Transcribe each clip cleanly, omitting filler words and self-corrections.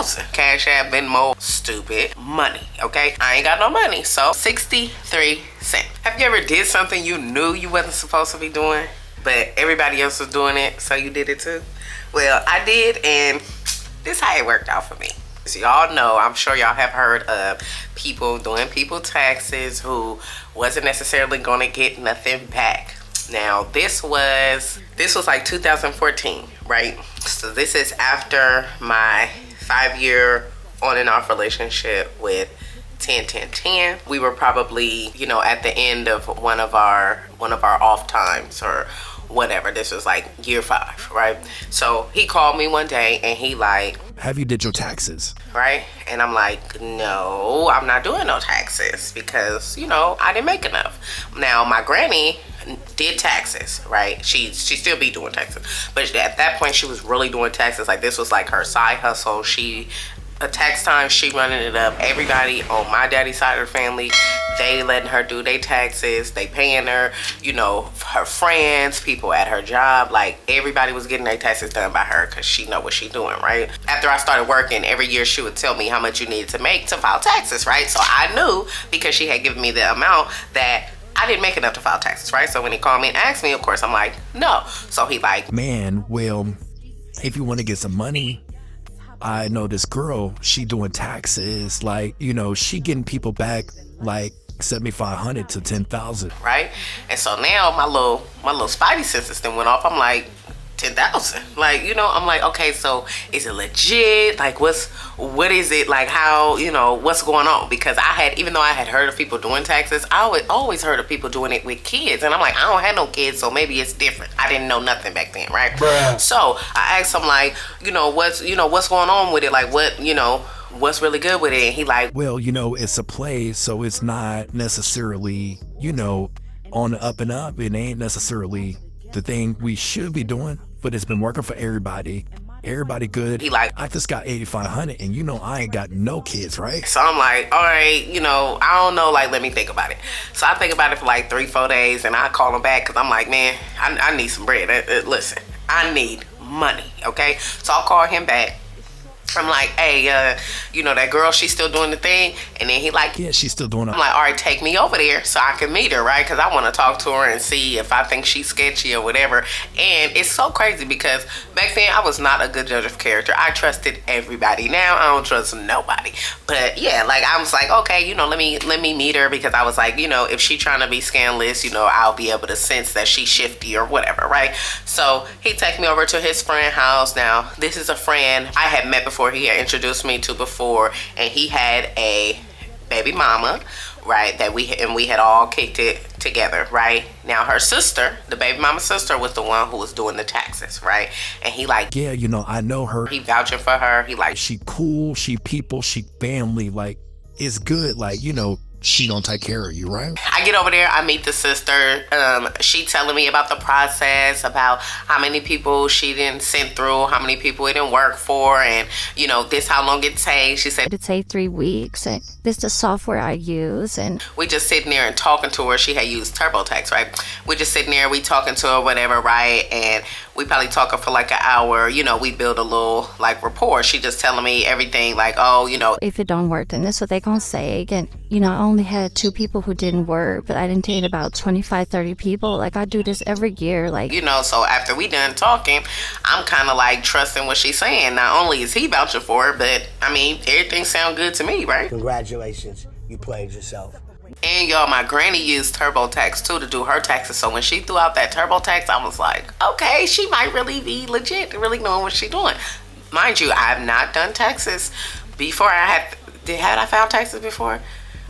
10,000. Cash App, Venmo, stupid money, okay? I ain't got no money, so 63 cents. Have you ever did something you knew you wasn't supposed to be doing, but everybody else was doing it, so you did it too? Well, I did, and this is how it worked out for me. So y'all know, I'm sure y'all have heard of people doing people taxes who wasn't necessarily gonna get nothing back. Now this was like 2014, right? So this is after my 5-year on and off relationship with 10-10-10. We were probably, you know, at the end of one of our off times or whatever. This was like year 5, right? So he called me one day and he like, have you did your taxes? Right? And I'm like, no, I'm not doing no taxes because, you know, I didn't make enough. Now my granny did taxes, right? She still be doing taxes, but at that point she was really doing taxes. Like this was like her side hustle. A tax time, she running it up. Everybody on my daddy's side of the family, they letting her do their taxes. They paying her, you know, her friends, people at her job, like everybody was getting their taxes done by her because she know what she doing, right? After I started working, every year she would tell me how much you needed to make to file taxes, right? So I knew, because she had given me the amount, that I didn't make enough to file taxes, right? So when he called me and asked me, of course I'm like, no. So he like, man, well, if you want to get some money, I know this girl, she doing taxes, like, you know, she getting people back like 7,500 to 10,000. Right? And so now my little spidey senses then went off. I'm like, 10,000. Like, you know, I'm like, okay, so is it legit? Like, what is it? Like, how, you know, what's going on? Because even though I had heard of people doing taxes, I always heard of people doing it with kids. And I'm like, I don't have no kids, so maybe it's different. I didn't know nothing back then, right? Bruh. So I asked him, like, you know, what's going on with it? Like, what, you know, what's really good with it? And he like, well, you know, it's a play, so it's not necessarily, you know, on the up and up. It ain't necessarily the thing we should be doing, but it's been working for everybody. Everybody good. He like, I just got 8,500 and you know I ain't got no kids, right? So I'm like, all right, you know, I don't know, like, let me think about it. So I think about it for like 3-4 days and I call him back because I'm like, man, I need some bread. Listen, I need money, okay? So I'll call him back. I'm like, hey, you know, that girl, she's still doing the thing? And then he like, yeah, she's still doing it. I'm like, all right, take me over there so I can meet her, right? Because I want to talk to her and see if I think she's sketchy or whatever. And it's so crazy because back then I was not a good judge of character. I trusted everybody. Now I don't trust nobody. But yeah, like I was like, okay, you know, let me meet her, because I was like, you know, if she trying to be scandalous, you know, I'll be able to sense that she's shifty or whatever, right? So he take me over to his friend's house. Now, this is a friend I had met before. He had introduced me to before, and he had a baby mama, right, that we had all kicked it together, right? Now her sister, the baby mama's sister, was the one who was doing the taxes, right? And he like, yeah, you know, I know her. He vouching for her. He like, she cool, she people, she family, like it's good, like, you know, she gonna take care of you, right? I get over there, I meet the sister. She telling me about the process, about how many people she didn't send through, how many people it didn't work for, and you know, this how long it takes. She said it takes 3 weeks, and this is the software I use. And we just sitting there and talking to her. She had used TurboTax, right? We just sitting there, we talking to her, whatever, right? And we probably talking for like an hour. You know, we build a little like rapport. She just telling me everything, like, oh, you know, if it don't work, then this is what they gonna say. And you know, I only had 2 people who didn't work, but I didn't take about 25-30 people. Like I do this every year, like, you know. So after we done talking, I'm kind of like trusting what she's saying. Not only is he vouching for her, but I mean, everything sound good to me, right? Congratulations, you played yourself. And y'all, my granny used TurboTax too to do her taxes. So when she threw out that TurboTax, I was like, okay, she might really be legit, really knowing what she's doing. Mind you, I have not done taxes before. Had I filed taxes before?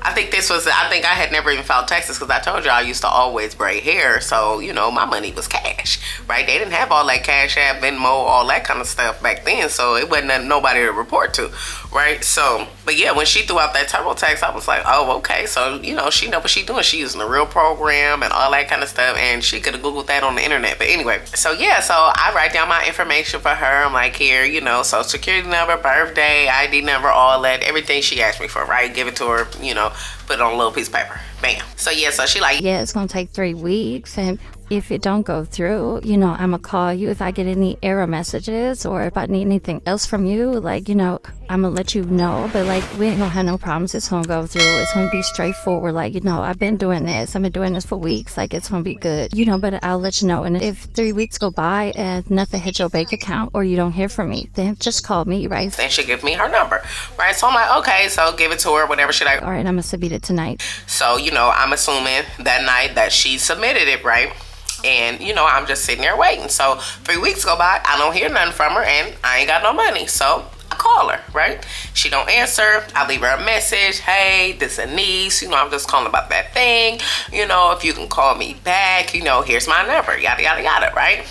I think I had never even filed taxes because I told you I used to always braid hair. So, you know, my money was cash, right? They didn't have all that Cash App, Venmo, all that kind of stuff back then. So it wasn't nobody to report to, right? So, but yeah, when she threw out that TurboTax, I was like, oh, okay. So, you know, she know what she's doing. She using the real program and all that kind of stuff. And she could have Googled that on the internet. But anyway, so yeah, so I write down my information for her. I'm like, here, you know, social security number, birthday, ID number, all that, everything she asked me for, right? Give it to her, you know, put it on a little piece of paper. Bam. So yeah, so she like, yeah, it's gonna take 3 weeks, and if it don't go through, you know, I'm gonna call you if I get any error messages or if I need anything else from you, like, you know, I'm gonna let you know, but like we ain't gonna have no problems. It's gonna go through. It's gonna be straightforward. Like, I've been doing this. I've been doing this for weeks. Like, it's gonna be good. But I'll let you know. And if 3 weeks go by and nothing hits your bank account or you don't hear from me, then just call me, right? Then she give me her number, right? So I'm like, okay, so give it to her, whatever she like. All right, I'm gonna submit it tonight. So, I'm assuming that night that she submitted it, right? And, I'm just sitting there waiting. So 3 weeks go by, I don't hear nothing from her, and I ain't got no money. So I call her, right? She don't answer. I leave her a message. Hey, this is Anaise. I'm just calling about that thing. If you can call me back, here's my number. Yada, yada, yada, right?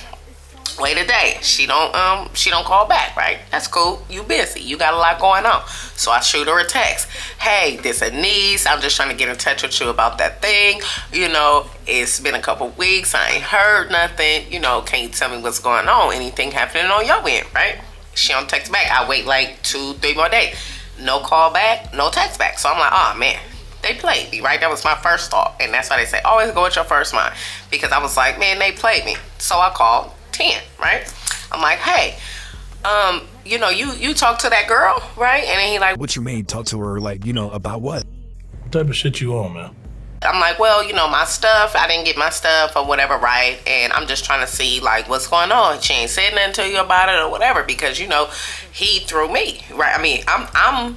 Wait a day. She don't call back, right? That's cool. You busy. You got a lot going on. So I shoot her a text. Hey, this is Anaise. I'm just trying to get in touch with you about that thing. It's been a couple weeks. I ain't heard nothing. Can you tell me what's going on? Anything happening on your end, right? She don't text back. I wait like 2-3 more days. No call back, no text back. So I'm like, oh man, they played me, right? That was my first thought. And that's why they say, always go with your first mind. Because I was like, man, they played me. So I called 10, right? I'm like, hey, you talk to that girl, right? And then he like, What you mean? Talk to her, like, about what? What type of shit you on, man? I'm like, well, my stuff, I didn't get my stuff or whatever, right? And I'm just trying to see, like, what's going on. She ain't said nothing to you about it or whatever because, he threw me, right? I mean, I'm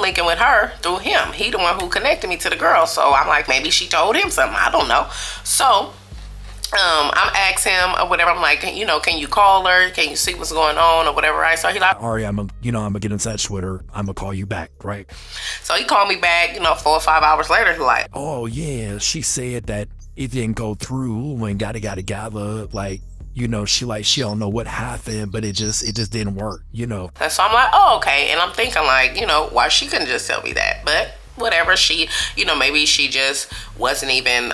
linking with her through him. He the one who connected me to the girl. So I'm like, maybe she told him something. I don't know. So I'm asking him or whatever. I'm like, can you call her? Can you see what's going on or whatever, right? So he like, Ari, I'm gonna get in touch with her. I'm gonna call you back, right? So he called me back, 4 or 5 hours later. He's like, oh yeah, she said that it didn't go through and gotta like, she don't know what happened, but it just didn't work, And so I'm like, oh, okay. And I'm thinking like, why she couldn't just tell me that? But whatever, she, maybe she just wasn't even,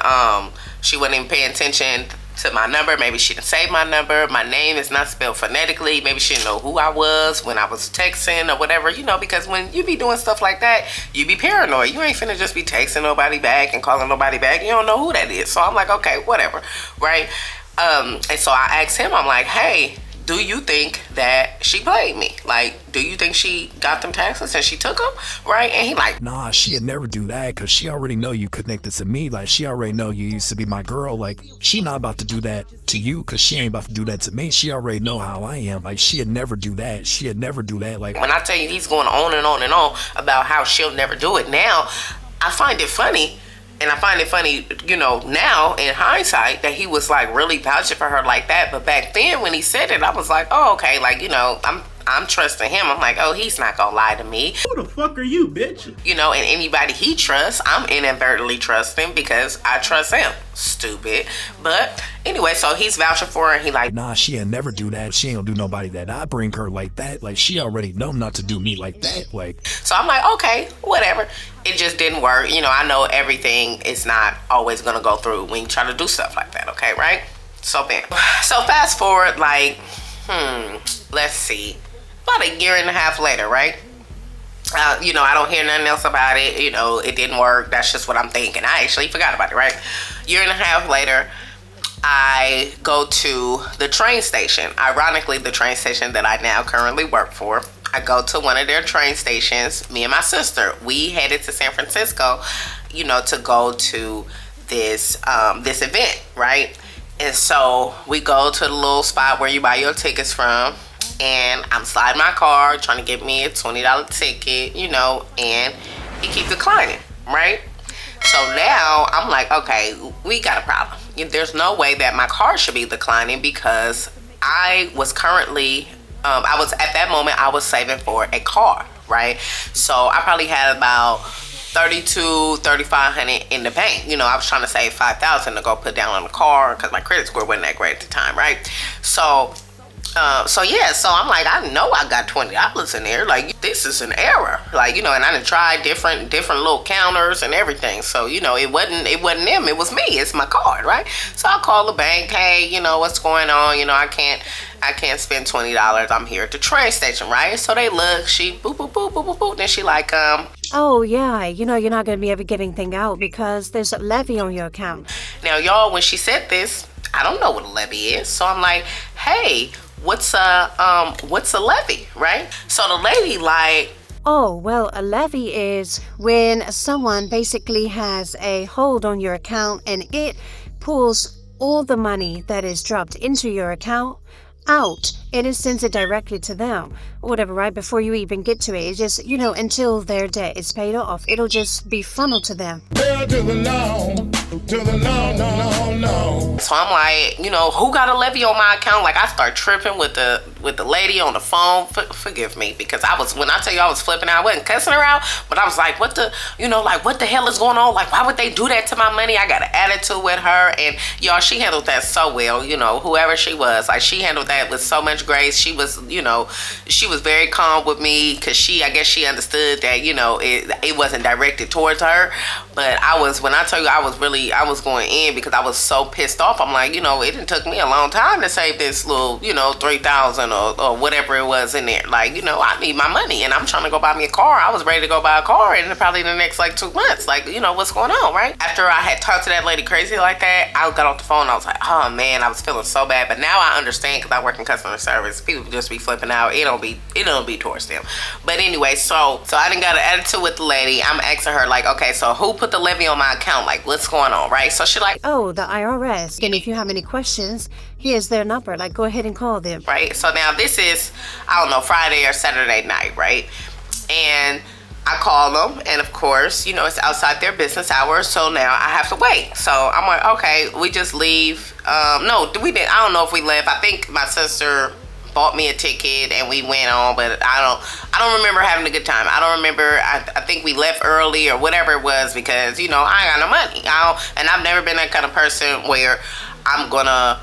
she wasn't even paying attention to my number. Maybe she didn't save my number. My name is not spelled phonetically. Maybe she didn't know who I was when I was texting or whatever, because when you be doing stuff like that, you be paranoid. You ain't finna just be texting nobody back and calling nobody back. You don't know who that is. So I'm like, okay, whatever, right? And so I asked him, I'm like, hey, do you think that she played me? Like, do you think she got them taxes and she took them, right? And he like, nah, she'd never do that because she already know you connected to me. Like, she already know you used to be my girl. Like, she not about to do that to you because she ain't about to do that to me. She already know how I am. Like, she'd never do that. She'd never do that. Like, when I tell you he's going on and on and on about how she'll never do it now, I find it funny. And I find it funny, now in hindsight that he was like really vouching for her like that. But back then when he said it, I was like, oh, okay. Like, I'm trusting him. I'm like, oh, he's not gonna lie to me. Who the fuck are you, bitch? And anybody he trusts, I'm inadvertently trusting because I trust him. Stupid. But anyway, so he's vouching for her and he like, nah, she ain't never do that. She ain't gonna do nobody that. I bring her like that. Like, she already know not to do me like that. Like, so I'm like, okay, whatever. It just didn't work. I know everything is not always gonna go through when you try to do stuff like that, okay, right? So bam. So fast forward, like, let's see. About a year and a half later, right? I don't hear nothing else about it. It didn't work. That's just what I'm thinking. I actually forgot about it, right? Year and a half later, I go to the train station. Ironically, the train station that I now currently work for. I go to one of their train stations. Me and my sister, we headed to San Francisco, to go to this this event, right? And so we go to the little spot where you buy your tickets from. And I'm sliding my card, trying to get me a $20 ticket, and he keeps declining, right? So now I'm like, okay, we got a problem. There's no way that my card should be declining because I was currently, at that moment, I was saving for a car, right? So I probably had about $3,500 in the bank. I was trying to save $5,000 to go put down on the car because my credit score wasn't that great at the time, right? So I'm like, I know I got $20 in there. Like, this is an error. Like, and I done tried different little counters and everything. So, it wasn't them. It was me. It's my card, right? So I call the bank. Hey, what's going on? I can't spend $20. I'm here at the train station, right? So they look. She boop boop boop boop boop boop. Then she like, oh yeah, you're not gonna be able to get anything out because there's a levy on your account. Now, y'all, when she said this, I don't know what a levy is. So I'm like, hey, what's a levy, right? So the lady like, Oh, well, a levy is when someone basically has a hold on your account and it pulls all the money that is dropped into your account out and it sends it directly to them or whatever, right? Before you even get to it, it's just, until their debt is paid off, it'll just be funneled to them. So I'm like, who got a levy on my account? Like, I start tripping with the lady on the phone. Forgive me, because when I tell you I was flipping out, I wasn't cussing her out, but I was like, what the hell is going on? Like, why would they do that to my money? I got an attitude with her, and y'all, she handled that so well. Whoever she was, like, she handled that with so much grace. She was, she was very calm with me, because I guess she understood that, it wasn't directed towards her. But when I tell you I was going in because I was so pissed off. I'm like, it didn't took me a long time to save this little, $3,000 or whatever it was in there. Like, I need my money and I'm trying to go buy me a car. I was ready to go buy a car in probably the next 2 months. Like, what's going on, right? After I had talked to that lady crazy like that, I got off the phone. I was like, oh man, I was feeling so bad. But now I understand, because I work in customer service. People just be flipping out. It don't be towards them. But anyway, so I didn't got an attitude with the lady. I'm asking her like, okay, so who put the levy on my account? Like, what's going on, right? So she like, oh, the IRS. And if you have any questions, here's their number. Like, go ahead and call them. Right. So now this is, I don't know, Friday or Saturday night, right? And I call them, and of course, it's outside their business hours, so now I have to wait. So I'm like, okay, we just leave. No, we didn't. I don't know if we left. I think my sister bought me a ticket and we went on, but I don't remember having a good time. I don't remember. I think we left early or whatever it was, because I ain't got no money. And I've never been that kind of person where I'm gonna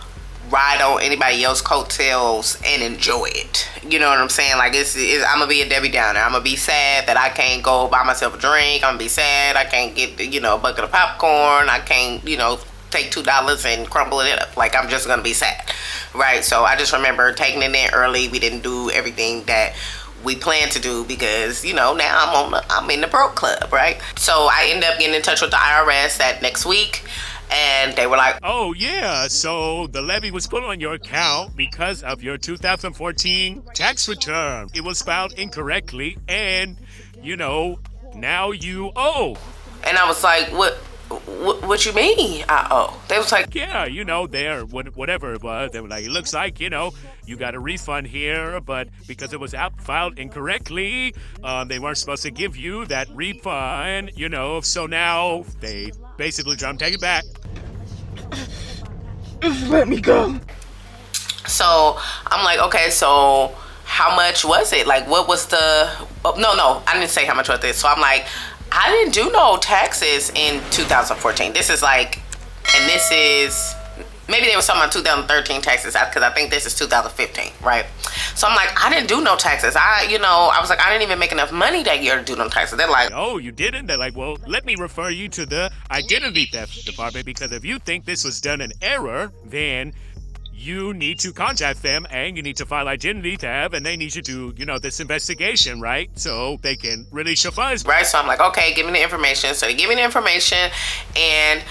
ride on anybody else's coattails and enjoy it. You know what I'm saying? Like, I'm gonna be a Debbie Downer. I'm gonna be sad that I can't go buy myself a drink. I'm gonna be sad I can't get a bucket of popcorn. I can't take $2 and crumble it up. Like, I'm just gonna be sad, right? So I just remember taking it in early. We didn't do everything that we planned to do because now I'm in the broke club, right? So I ended up getting in touch with the IRS that next week, and they were like, oh yeah, so the levy was put on your account because of your 2014 tax return. It was filed incorrectly, and now you owe. And I was like, what you mean I owe? They was like, yeah, whatever it was. They were like, it looks like, you got a refund here, but because it was filed incorrectly, they weren't supposed to give you that refund, so now they basically try to take it back. Let me go. So I'm like, okay, so how much was it? Like, what was the... No, I didn't say how much was it. So I'm like, I didn't do no taxes in 2014. This is like, and this is, maybe they were talking about 2013 taxes, because I think this is 2015, right? So I'm like, I didn't do no taxes. I was like, I didn't even make enough money that year to do no taxes. They're like, oh, you didn't? They're like, well, let me refer you to the identity theft department, because if you think this was done in error, then you need to contact them and you need to file identity theft, and they need you to do, this investigation, right? So they can release your funds. Right, so I'm like, okay, give me the information. So they give me the information, and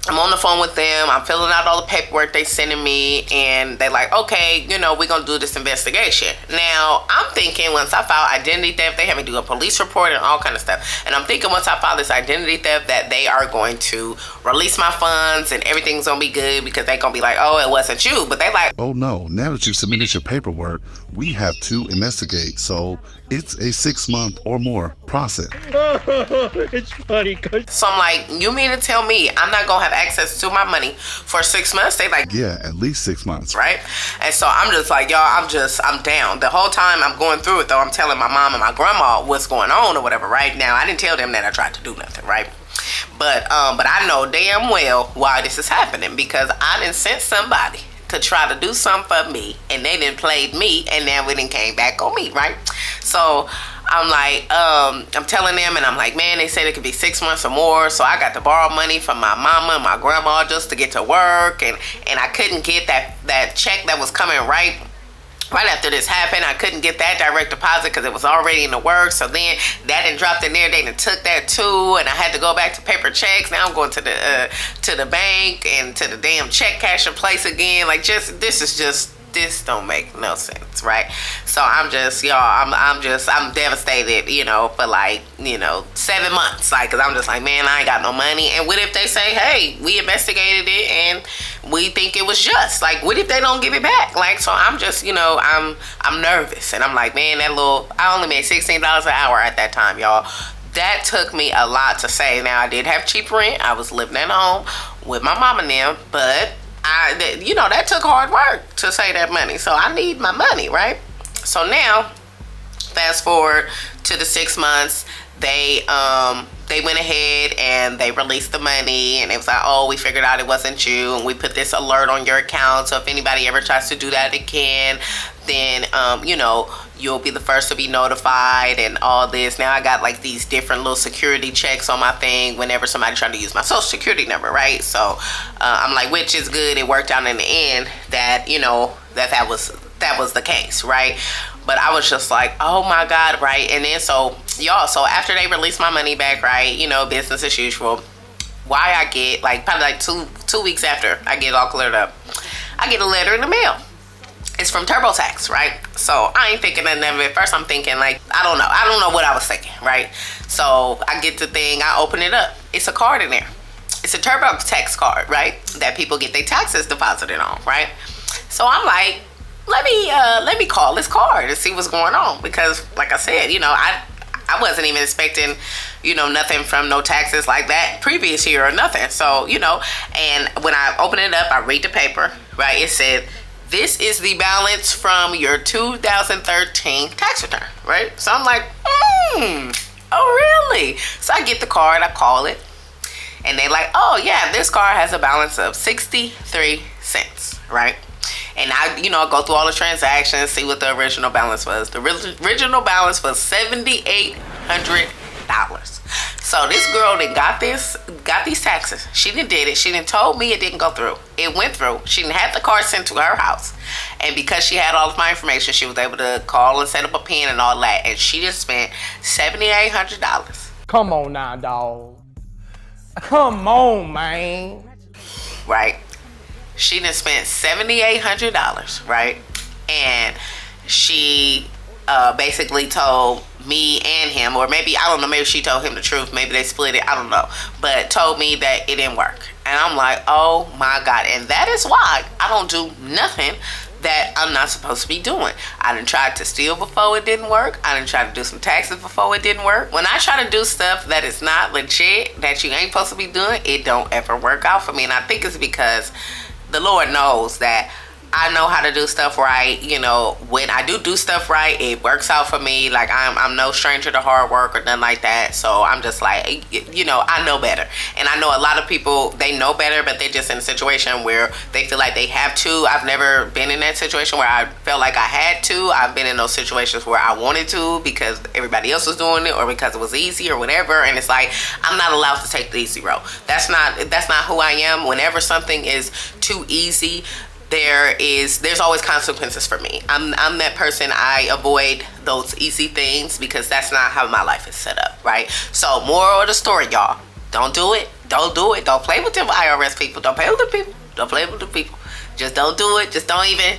I'm on the phone with them. I'm filling out all the paperwork they sending me, and they like, okay, we're gonna do this investigation. Now I'm thinking, once I file identity theft, they have me do a police report and all kind of stuff. And I'm thinking, once I file this identity theft, that they are going to release my funds and everything's gonna be good, because they gonna be like, oh, it wasn't you. But they like, oh no, now that you submitted your paperwork, we have to investigate. So it's a 6-month or more process. It's funny. So I'm like, you mean to tell me I'm not gonna have access to my money for 6 months? They like, yeah, at least 6 months. Right? And so I'm just like, y'all, I'm down. The whole time I'm going through it, though, I'm telling my mom and my grandma what's going on or whatever. Right now, I didn't tell them that I tried to do nothing, right? But I know damn well why this is happening, because I didn't send somebody to try to do something for me, and they didn't played me, and now it didn't came back on me, right? So I'm like, I'm telling them, and I'm like, man, they said it could be 6 months or more. So I got to borrow money from my mama and my grandma just to get to work, and I couldn't get that check that was coming right right after this happened, I couldn't get that direct deposit because it was already in the works. So then that done dropped in there. They done took that too, and I had to go back to paper checks. Now I'm going to the bank and to the damn check casher place again. Like, this don't make no sense, right? So I'm just, y'all, I'm devastated, for like, 7 months, like, cause I'm just like, man, I ain't got no money. And what if they say, hey, we investigated it and we think it was just, like, what if they don't give it back? Like, so I'm just, I'm nervous, and I'm like, man, I only made $16 an hour at that time, y'all. That took me a lot to save. Now, I did have cheap rent. I was living at home with my mom and them, but that took hard work to save that money. So I need my money, right? So now, fast forward to the 6 months, they went ahead and they released the money, and it was like, oh, we figured out it wasn't you, and we put this alert on your account, so if anybody ever tries to do that again, then you'll be the first to be notified and all this. Now I got like these different little security checks on my thing whenever somebody tried to use my social security number, right? So I'm like, which is good. It worked out in the end that that was the case, right? But I was just like, oh my God, right? And then so after they released my money back, right, business as usual, why I get like probably like two weeks after I get it all cleared up, I get a letter in the mail. It's from TurboTax, right? So I ain't thinking nothing of it. At first I'm thinking like, I don't know what I was thinking, right? So I get the thing, I open it up. It's a card in there. It's a TurboTax card, right? That people get their taxes deposited on, right? So I'm like, let me call this card and see what's going on, because like I said, I wasn't even expecting, nothing from no taxes like that previous year or nothing. So, and when I open it up, I read the paper, right? It said, this is the balance from your 2013 tax return, right? So I'm like, oh really? So I get the card, I call it, and they like, oh yeah, this card has a balance of 63 cents, right? And I go through all the transactions, see what the original balance was. The original balance was $7,800. So this girl that got these taxes, she done did it. She done told me it didn't go through. It went through. She done had the card sent to her house. And because she had all of my information, she was able to call and set up a PIN and all that. And she just spent $7,800. Come on now, dog. Come on, man. Right? She done spent $7,800, right? And she basically told me and him, or maybe, I don't know, maybe she told him the truth, maybe they split it, I don't know, but told me that it didn't work. And I'm like, oh my God. And that is why I don't do nothing that I'm not supposed to be doing. I done tried to steal before it didn't work. I done tried to do some taxes before it didn't work. When I try to do stuff that is not legit, that you ain't supposed to be doing, it don't ever work out for me. And I think it's because the Lord knows that I know how to do stuff right. When I do stuff right, it works out for me. Like, I'm no stranger to hard work or nothing like that. So I'm just like, I know better. And I know a lot of people, they know better, but they're just in a situation where they feel like they have to. I've never been in that situation where I felt like I had to. I've been in those situations where I wanted to because everybody else was doing it or because it was easy or whatever. And it's like, I'm not allowed to take the easy road. That's not who I am. Whenever something is too easy, there's always consequences for me. I'm that person. I avoid those easy things because that's not how my life is set up, right? So moral of the story, y'all, don't do it. Don't do it. Don't play with them IRS people. Don't play with the people. Don't play with the people. Just don't do it. Just don't even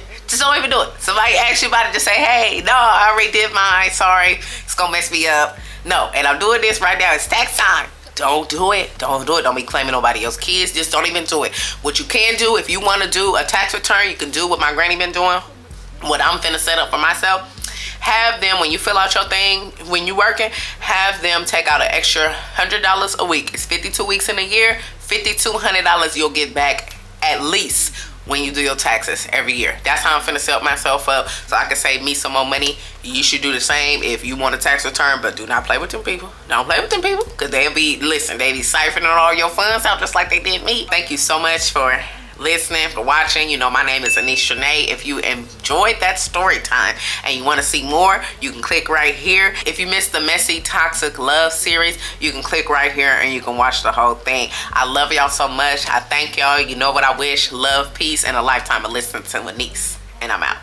do it. Somebody asks you about it, just say, hey, no, I already did mine. Sorry, it's gonna mess me up. No, and I'm doing this right now. It's tax time. Don't do it. Don't do it. Don't be claiming nobody else's kids. Just don't even do it. What you can do, if you want to do a tax return, you can do what my granny been doing. What I'm finna set up for myself. Have them, when you fill out your thing, when you working, have them take out an extra $100 a week. It's 52 weeks in a year. $5,200 you'll get back at least when you do your taxes every year. That's how I'm finna set myself up so I can save me some more money. You should do the same if you want a tax return, but do not play with them people. Don't play with them people, because they be siphoning all your funds out just like they did me. Thank you so much for listening, for watching. My name is Anaise Tranee. If you enjoyed that story time and you want to see more, you can click right here. If you missed the Messy Toxic Love series, you can click right here and you can watch the whole thing. I love y'all so much. I thank y'all. You know what I wish? Love, peace, and a lifetime of listening to Anaise. And I'm out.